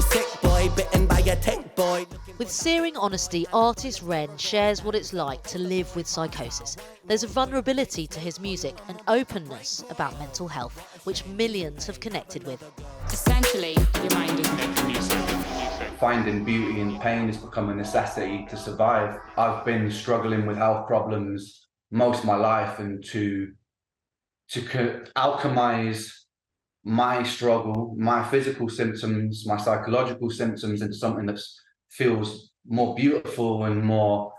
sick boy, bitten by a tick boy. With searing honesty, artist Ren shares what it's like to live with psychosis. There's a vulnerability to his music, an openness about mental health, which millions have connected with. Essentially, your mind is making music. Finding beauty in pain has become a necessity to survive. I've been struggling with health problems most of my life, and to alchemize my struggle, my physical symptoms, my psychological symptoms into something that feels more beautiful and more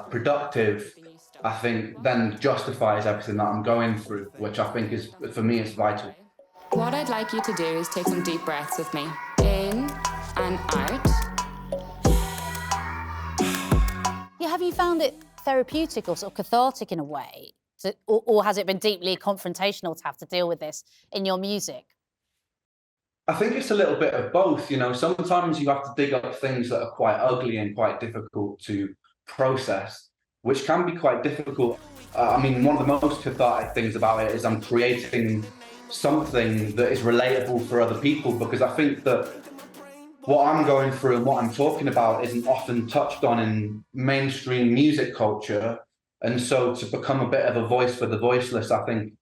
productive, I think then justifies everything that I'm going through, which I think is, for me, is vital. What I'd like you to do is take some deep breaths with me. In and out. Yeah, have you found it therapeutic or sort of cathartic in a way? Or has it been deeply confrontational to have to deal with this in your music? I think it's a little bit of both, you know. Sometimes you have to dig up things that are quite ugly and quite difficult to process, which can be quite difficult. I mean, one of the most cathartic things about it is I'm creating something that is relatable for other people, because I think that what I'm going through and what I'm talking about isn't often touched on in mainstream music culture. And so to become a bit of a voice for the voiceless, I think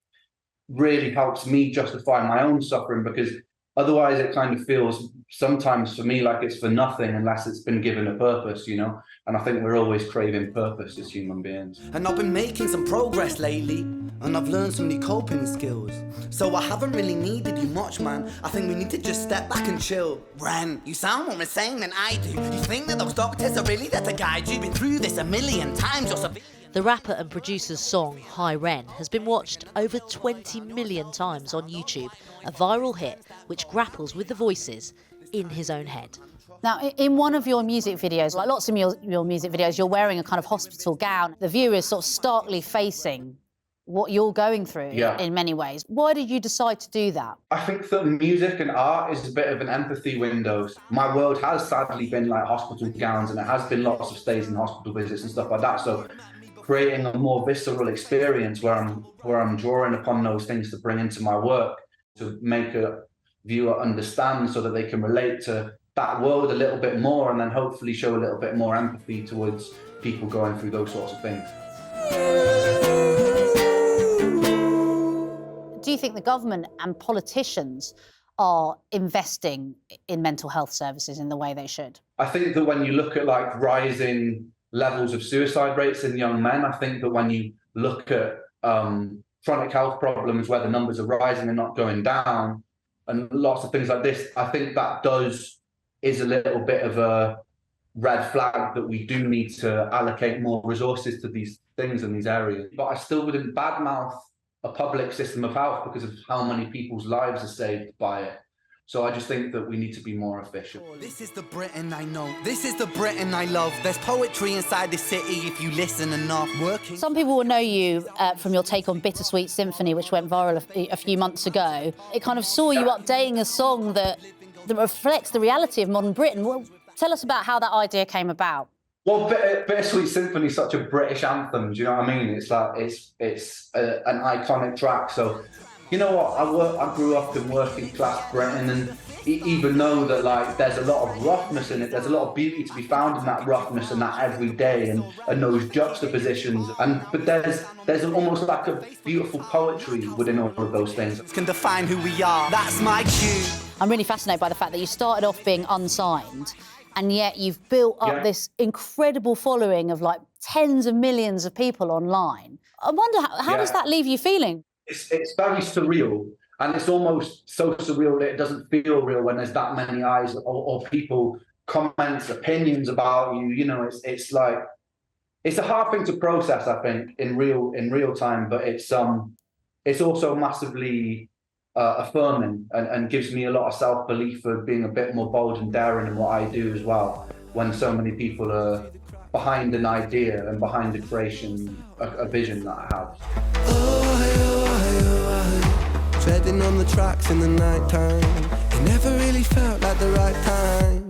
really helps me justify my own suffering, because otherwise it kind of feels sometimes for me like it's for nothing unless it's been given a purpose, you know? And I think we're always craving purpose as human beings. And I've been making some progress lately, and I've learned some new coping skills. So I haven't really needed you much, man. I think we need to just step back and chill. Ren, you sound more insane than I do. You think that those doctors are really there to guide you? Been through this a million times, you're civilian. The rapper and producer's song, Hi Ren, has been watched over 20 million times on YouTube, a viral hit which grapples with the voices in his own head. Now, in one of your music videos, like lots of your music videos, you're wearing a kind of hospital gown. The viewer is sort of starkly facing what you're going through in many ways. Why did you decide to do that? I think that music and art is a bit of an empathy window. My world has sadly been like hospital gowns, and it has been lots of stays in hospital visits and stuff like that. So creating a more visceral experience where I'm drawing upon those things to bring into my work, to make a viewer understand so that they can relate to that world a little bit more, and then hopefully show a little bit more empathy towards people going through those sorts of things. Do you think the government and politicians are investing in mental health services in the way they should? I think that when you look at like rising levels of suicide rates in young men, I think that when you look at chronic health problems where the numbers are rising and not going down, and lots of things like this, I think that is a little bit of a red flag that we do need to allocate more resources to these things in these areas. But I still wouldn't badmouth a public system of health because of how many people's lives are saved by it. So I just think that we need to be more efficient. This is the Britain I know. This is the Britain I love. There's poetry inside the city if you listen enough. Working. Some people will know you from your take on Bittersweet Symphony, which went viral a few months ago. It kind of saw you updating a song that reflects the reality of modern Britain. Well, tell us about how that idea came about. Well, Bittersweet Symphony is such a British anthem. Do you know what I mean? It's like it's an iconic track. So, you know what? I grew up in working class Britain, and even though that like there's a lot of roughness in it, there's a lot of beauty to be found in that roughness and that everyday and those juxtapositions. But there's almost like a beautiful poetry within all of those things. Can define who we are. That's my cue. I'm really fascinated by the fact that you started off being unsigned, and yet you've built up this incredible following of like tens of millions of people online. I wonder, how does that leave you feeling? It's very surreal, and it's almost so surreal that it doesn't feel real when there's that many eyes or people, comments, opinions about you. You know, it's like, it's a hard thing to process, I think, in real time, but it's also massively affirming and gives me a lot of self-belief for being a bit more bold and daring in what I do as well, when so many people are behind an idea and behind the creation, a vision that I have. Treading on the tracks in the night time. It never really felt like the right time.